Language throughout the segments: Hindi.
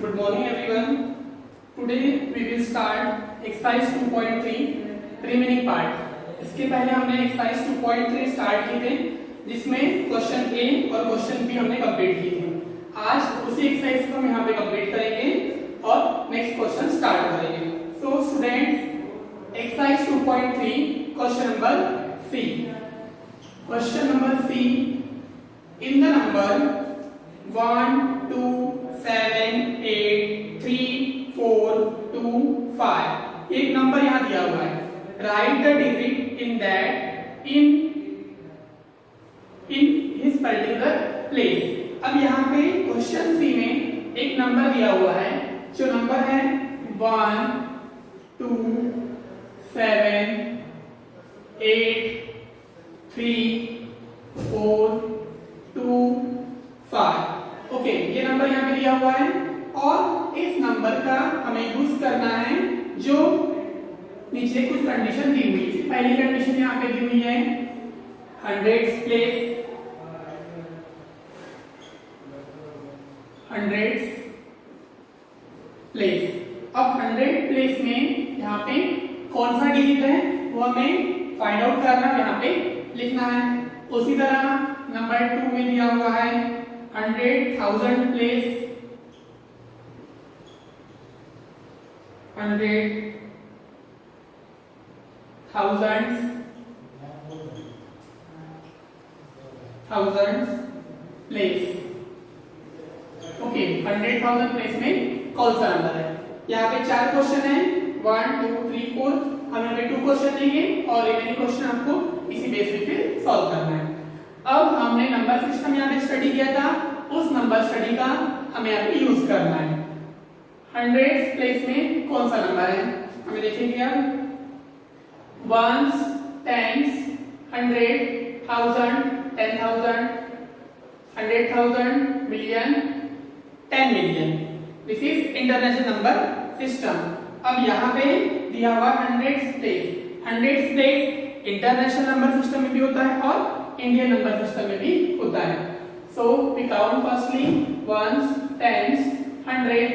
Good morning everyone. Today we will start exercise 2.3 remaining part. इसके पहले हमने exercise 2.3 स्टार्ट किए थे जिसमें क्वेश्चन A और क्वेश्चन B हमने कंप्लीट किए थे। आज उसी एक्सरसाइज को हम यहाँ पे कंप्लीट करेंगे और नेक्स्ट क्वेश्चन स्टार्ट करेंगे। So students, exercise 2.3 question number C. Question number C, in the number 1 2 7 8 3 4 2 5 एक नंबर यहाँ दिया हुआ है। Right the digit in that in his particular place. अब यहाँ पे क्वेश्चन सी में एक नंबर दिया हुआ है जो नंबर है 1 2 7 8 3 4 2 5। ओके, ये नंबर यहाँ पे दिया हुआ है और इस नंबर का हमें यूज करना है जो नीचे कुछ कंडीशन दी हुई है। पहली कंडीशन यहाँ पे दी हुई है 100 प्लेस, 100 प्लेस। अब 100 प्लेस में यहाँ पे कौन सा डिजिट है वो हमें फाइंड आउट करना, यहाँ पे लिखना है। उसी तरह नंबर 2 में दिया हुआ है 100,000 प्लेस, 100,000 प्लेस। ओके, 100,000 प्लेस में कौन सा नंबर है? यहाँ पे 4 क्वेश्चन है, 1 2 3 4। हम यहाँ पे 2 क्वेश्चन देंगे और रिमेनिंग क्वेश्चन आपको इसी बेस पे फिर सॉल्व करना है। अब हमने नंबर सिस्टम यहाँ पे स्टडी किया था, उस नंबर स्टडी का हमें यहाँ पे यूज करना है। 100 प्लेस में कौन सा नंबर है हमें देखेंगे। अब 1s 10s 100 1000 10,000 100,000 million 10 million. This is international number system. अब यहाँ पे दिया हुआ 100 place. 100 place international number system में भी होता है और इंडियन नंबर सिस्टम में भी होता है। So we count firstly 1s 10s 100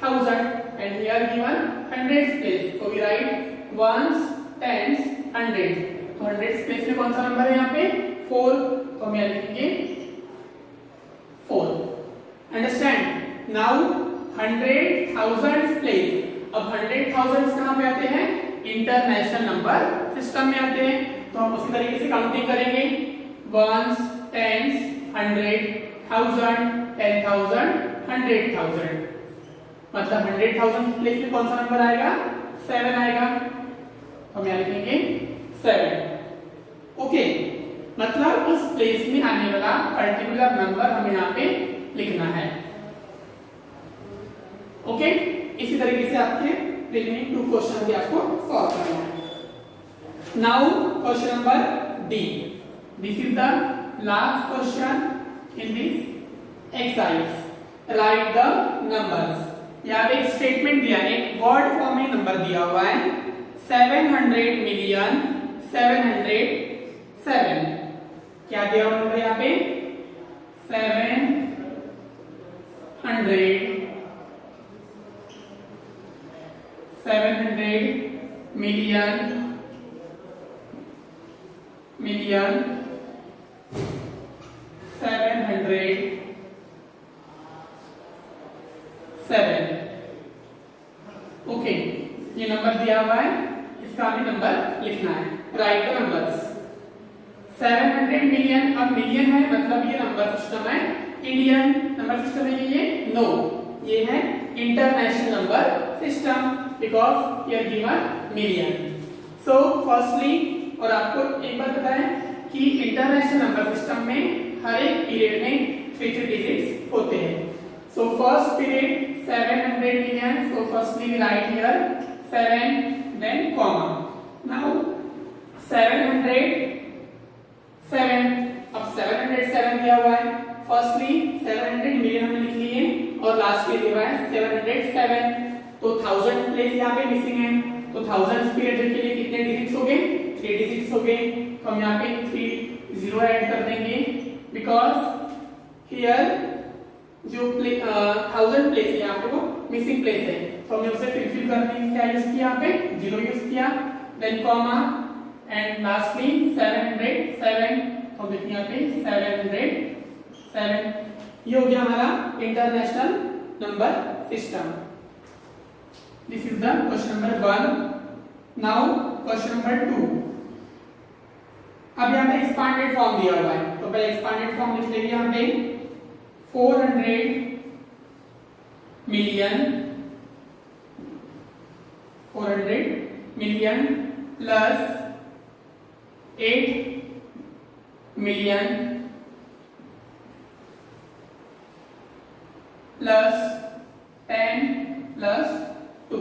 1000 and here given 100 place. So we write 1s 10s 100. तो 100 place में कौन सा नंबर है यहाँ पे 4, तो हम यहाँ लिखेंगे 4। Understand? Now 100,000 place। अब 100,000 कहाँ पे आते हैं? इंटरनेशनल नंबर सिस्टम में आते हैं। तो हम उसी तरीके से काउंटिंग करेंगे 1s 10s 100,000 10,000 100,000। मतलब 100,000 प्लेस में कौन सा नंबर आएगा? 7 आएगा। हम यहाँ लिखेंगे 7। ओके, मतलब उस प्लेस में आने वाला पर्टिकुलर नंबर हमें यहाँ पे लिखना है। ओके, इसी तरीके से आपके रिमेनिंग 2 क्वेश्चन भी आपको सॉल्व करना है। Now question number D. This is the last question in this exercise. Write the numbers. यहाँ पे एक स्टेटमेंट दिया है, एक वर्ड फॉर्म में नंबर दिया हुआ है 700 मिलियन 707। क्या दिया हुआ नंबर यहाँ पे? 700 मिलियन 707। ओके, ये नंबर दिया हुआ है, इसका हमें नंबर लिखना है। Right the numbers. 700 मिलियन, अब मिलियन है मतलब ये नंबर सिस्टम है इंडियन नंबर सिस्टम है ये? नो, ये है international number system because here given million. So firstly, और आपको एक बात पता है कि इंटरनेशनल नंबर सिस्टम में हर एक पीरियड में 3 डिजिट्स होते हैं। So first period 700 million, so firstly we write here 7 then comma. Now 707। अब 707 दिया हुआ है, फर्स्टली 700 मिलियन हमने लिख लिए और लास्ट में दिया हुआ है 707। तो 1000 प्लेस यहाँ पे मिसिंग है, तो 1000 पीरियड के लिए कितने डिजिट्स हो गए? 3 डिजिट्स हो गए। तो हम यहाँ पे 3 0 ऐड कर देंगे बिकॉज हियर जो 1000 प्लेस है यहाँ पे वो मिसिंग प्लेस है, तो हमने उसे फिल करने के लिए क्या यूज किया, यहाँ पे 0 यूज किया, देन कॉमा एंड लास्टली 707, तो देखिए यहाँ पे 707, ये हो गया हमारा international number system. This is the question number 1। Now question number 2। अब यहाँ पे एक्सपांडेड फॉर्म दिया हुआ है, तो पहले एक्सपांडेड फॉर्म लिख लेंगे यहाँ पे 400 million plus 8 million plus 10 plus 2।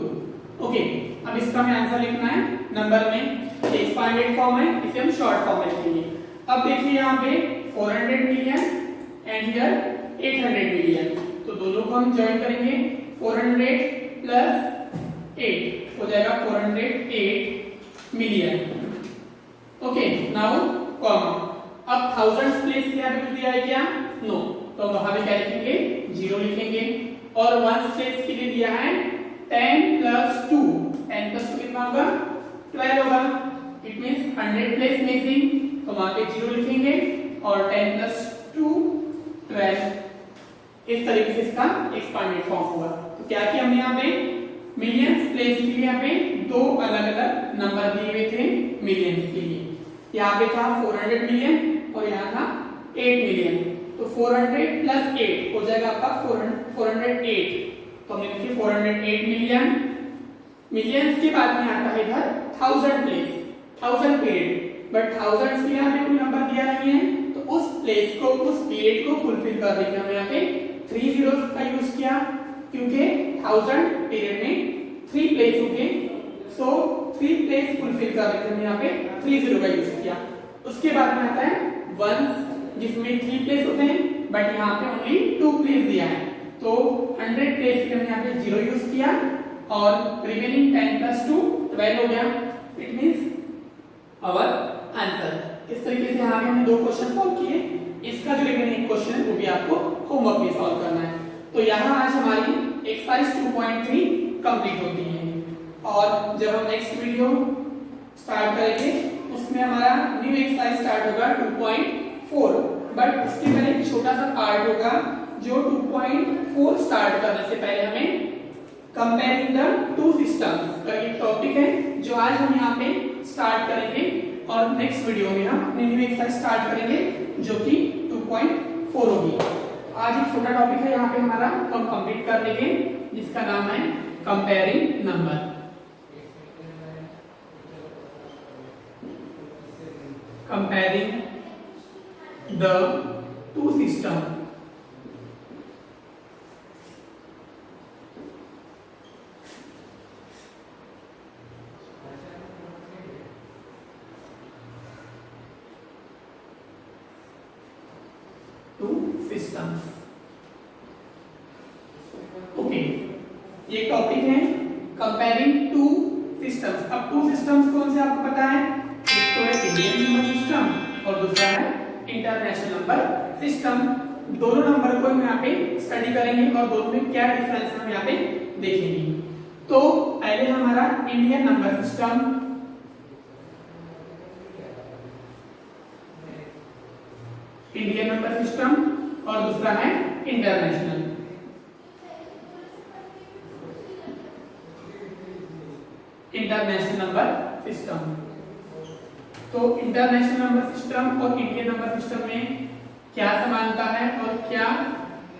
Okay, अब इसका हमें आंसर लिखना है नंबर में, एक्सपांडेड फॉर्म है, इसे हम शॉर्ट फॉर्म में लिखेंगे। अब देखिए यहाँ पे 400 मिलियन एंड हियर 800 मिलियन, तो दोनों को हम ज्वाइन करेंगे, 400 प्लस 8 हो जाएगा 408 मिलियन। ओके, नाउ कॉमा, अब थाउजेंड्स प्लेस यहाँ पे दिया है क्या, नो, तो वहां पे क्या लिखेंगे, 0 लिखेंगे, और वंस प्लेस के लिए दिया है 10 प्लस 2, 10 प्लस 2 कितना होगा, 12 होगा, इट मींस 100 प्लेस मिसिंग, तो वहां पे 0 लिखेंगे, और 10 प्लस 2 12, इस तरीके से इसका एक्सपांडेड फॉर्म होगा। तो क्या किया हमने यहाँ पे, मिलियंस प्लेस के लिए यहाँ पे दो अलग अलग नंबर दिए हुए थे मिलियंस के लिए, यहाँ पे था 400 मिलियन और यहाँ था 8 मिलियन, तो 400 प्लस 8 हो जाएगा आपका 408, तो हमने लिखी 408 मिलियन। मिलियंस के बाद में आता है इधर 1000 प्लेस, 1000 पीरियड, बट 1000 के यहाँ पे कोई नंबर दिया नहीं है, तो उस प्लेस को, उस पीरियड को फुलफिल करने के लिए हमने यहाँ पे 3 zeros का यूज किया, क्योंकि 1000 पीरियड में 3 प्लेस होंगे, सो 3 प्लेस फुलफिल करने के लिए हमने यहाँ पे 3 0 का यूज किया। उसके बाद में आता है वंस, जिसमें 3 प्लेस होते हैं, बट यहाँ पे ओनली 2 प्लेस दिया है, तो 100 प्लेस के हमने यहाँ पे 0 यूज किया, और रिमेनिंग 10 प्लस 2 12 हो गया, इट मींस आवर आंसर। इस तरीके से यहाँ पे हमने 2 क्वेश्चन सॉल्व किए। इसका जो रिमेनिंग क्वेश्चन है वो भी आपको होमवर्क में सॉल्व करना है। तो यहाँ आज हमारी एक्सरसाइज 2.3 कंप्लीट होती है, और जब हम नेक्स्ट वीडियो स्टार्ट करेंगे उसमें हमारा न्यू एक्सरसाइज स्टार्ट होगा 2.4, बट उसके पहले एक छोटा सा पार्ट होगा जो 2.4 स्टार्ट करने से पहले हमें कंपेयरिंग द टू सिस्टम्स का एक टॉपिक है, जो आज हम यहाँ पे स्टार्ट करेंगे, और नेक्स्ट वीडियो में हम अपनी न्यू एक्सरसाइज स्टार्ट करेंगे जो कि 2.4 होगी। आज एक छोटा टॉपिक है यहाँ पे हमारा, तो हम कंप्लीट कर लेंगे, जिसका नाम है comparing number. Comparing the two system. Systems. Okay, ये टॉपिक है कंपेयरिंग टू सिस्टम्स। अब टू सिस्टम्स कौन से आपको पता है, एक तो है इंडियन नंबर सिस्टम और दूसरा है इंटरनेशनल नंबर सिस्टम। दोनों नंबर को हम यहाँ पे स्टडी करेंगे और दोनों में क्या डिफरेंस हम यहाँ पे देखेंगे। तो पहले हमारा Indian number system, Indian number system, और दूसरा है इंटरनेशनल। International number system. तो इंटरनेशनल नंबर सिस्टम और इंडियन नंबर सिस्टम में क्या समानता है और क्या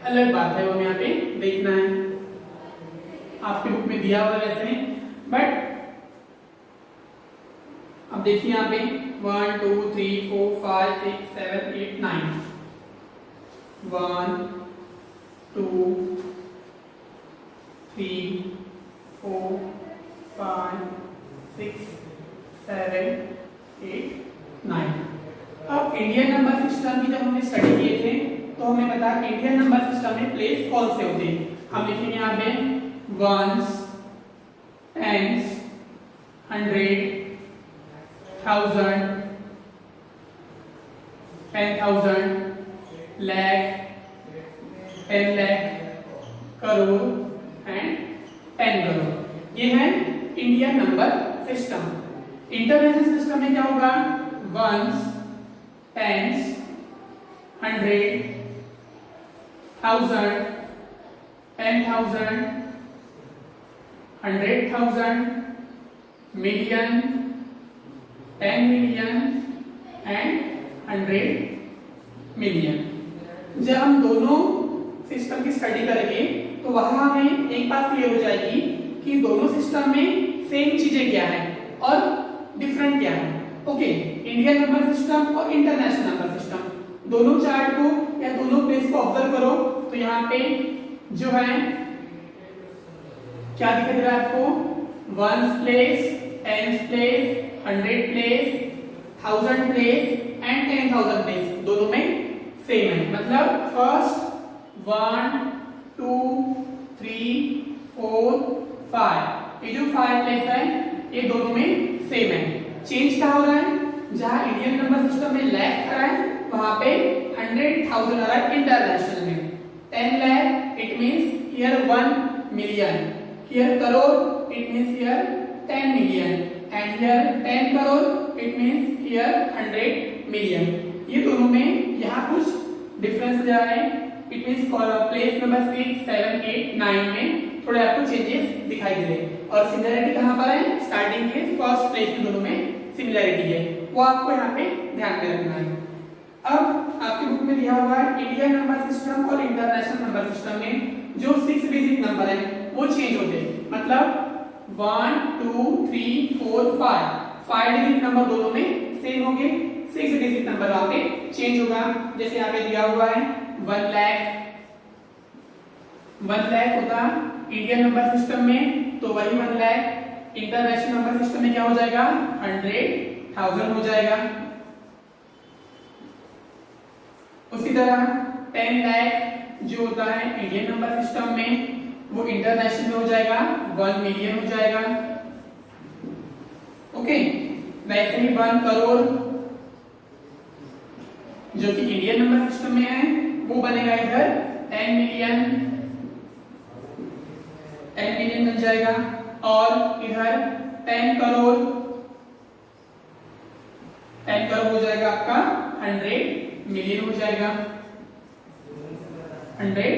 अलग बात है, वो यहाँ पे देखना है। आपके बुक में दिया हुआ वैसे, बट अब देखिए यहाँ पे 1 2 3 4 5 6 7 8 9, 1 2 3 4 5 6 7 8 9। अब इंडियन नंबर सिस्टम की जब हमने स्टडी किए थे तो हमें पता है इंडियन नंबर सिस्टम में प्लेस कौन से होते हैं। हम लिखेंगे यहाँ पे ones, tens, 100, 1000, 10,000, lakh, 10 lakh, crore and 10 crore. ये है Indian number system. International system में क्या होगा? Ones, tens, 100, 1000, 10,000, 100,000, million, 10 million and 100 million. जब हम दोनों सिस्टम की स्टडी करेंगे तो वहां हमें एक बात क्लियर हो जाएगी कि दोनों सिस्टम में सेम चीजें क्या है और डिफरेंट क्या है। ओके, इंडियन नंबर सिस्टम और इंटरनेशनल नंबर सिस्टम, दोनों चार्ट को या दोनों प्लेस को ऑब्जर्व करो तो यहाँ पे जो है क्या दिखाई दे रहा है आपको? Ones place, tens place, 100 place, 1000 place and 10,000 place दोनों में सेम है। मतलब फर्स्ट 1 2 3 4 5, ये जो 5 प्लेस है ये दोनों में सेम है। चेंज क्या हो रहा है? जहां इंडियन नंबर सिस्टम में लाख आ रहा है वहां पे 100,000 आ रहा है इंटरनेशनल में। 10 lakh it means here 1 million, here crore it means here 10 million and here 10 crore it means here 100 million. ये दोनों में यहाँ कुछ डिफरेंस जा रहा है। इट मींस प्लेस नंबर 6 7 8 9 में थोड़े आपको चेंजेस दिखाई दे रहे हैं और सिमिलरिटी कहां पर है? स्टार्टिंग के फर्स्ट प्लेस में दोनों में सिमिलरिटी है, वो आपको यहाँ पे ध्यान में रखना है। अब आपकी बुक में दिया हुआ है इंडियन नंबर सिस्टम और इंटरनेशनल नंबर सिस्टम में जो 6 डिजिट नंबर है वो चेंज होते हैं। मतलब 1 2 3 4 5 डिजिट नंबर दोनों में सेम होंगे, 6 डिजिट नंबर वहां पे चेंज होगा। जैसे यहाँ पे दिया हुआ है 1 लाख, 1 लाख होता इंडियन नंबर सिस्टम में तो वही 1 लाख इंटरनेशनल नंबर सिस्टम में क्या हो जाएगा? 100,000 हो जाएगा। उसी तरह 10 लाख जो होता है इंडियन नंबर सिस्टम में वो इंटरनेशनल में हो जाएगा 1 मिलियन हो जाएगा। ओके, वैसे ही 1 करोड़ जो कि इंडियन नंबर सिस्टम में है वो बनेगा इधर 10 मिलियन, 10 मिलियन बन जाएगा। और इधर 10 करोड़, 10 करोड़ हो जाएगा आपका 100 मिलियन हो जाएगा, 100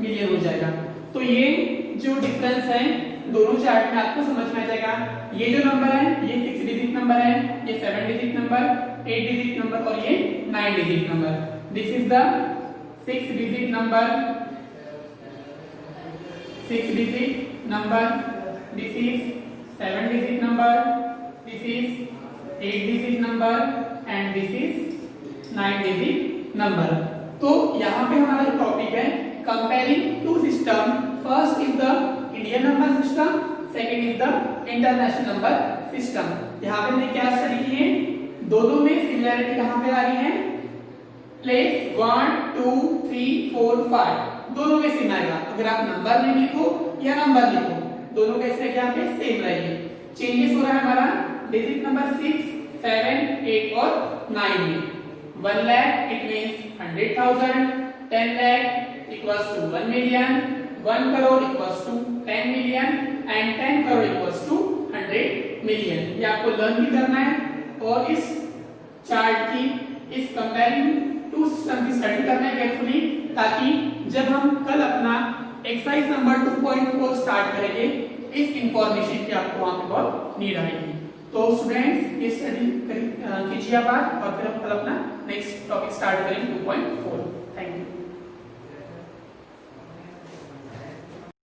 मिलियन हो जाएगा। तो ये जो डिफरेंस है दोनों चार्ट में आपको समझ में आ जाएगा। ये जो नंबर है ये 6 डिजिट नंबर है, ये 7 डिजिट नंबर, 8 डिजिट नंबर और ये 9 digit number. This is the 6 digit number, 6 digit number, this is 7 digit number, this is 8 digit number and this is 9 digit number। तो यहाँ पे हमारा टॉपिक है comparing two system. First is the Indian number system, second is the international number system. यहाँ पे हमने क्या स्टडी की है? दोनों में सिमिलरिटी कहाँ पे आ रही है? प्लेस 1 2 3 4 5 दोनों में सेम आएगा। अगर आप नंबर नहीं लिखो या नंबर लिखो दोनों कैसे क्या पे सेम रहेंगे। चेंजेस हो रहा है हमारा डिजिट नंबर 6 7 8 और 9 में। 1 lakh it means 100,000, 10 lakh equals to 1 million, 1 crore equals to 10 million and 10 crore equals to 100 million. ये आपको लर्न भी करना है और इस चार्ट की, इस कंपेयरिंग टू सिस्टम की स्टडी करना है केयरफुली, ताकि जब हम कल अपना एक्सरसाइज नंबर 2.4 स्टार्ट करेंगे इस इंफॉर्मेशन की आपको वहां पे बहुत नीड आएगी। तो स्टूडेंट्स ये स्टडी कीजिए आप और फिर हम कल अपना नेक्स्ट टॉपिक स्टार्ट करेंगे 2.4।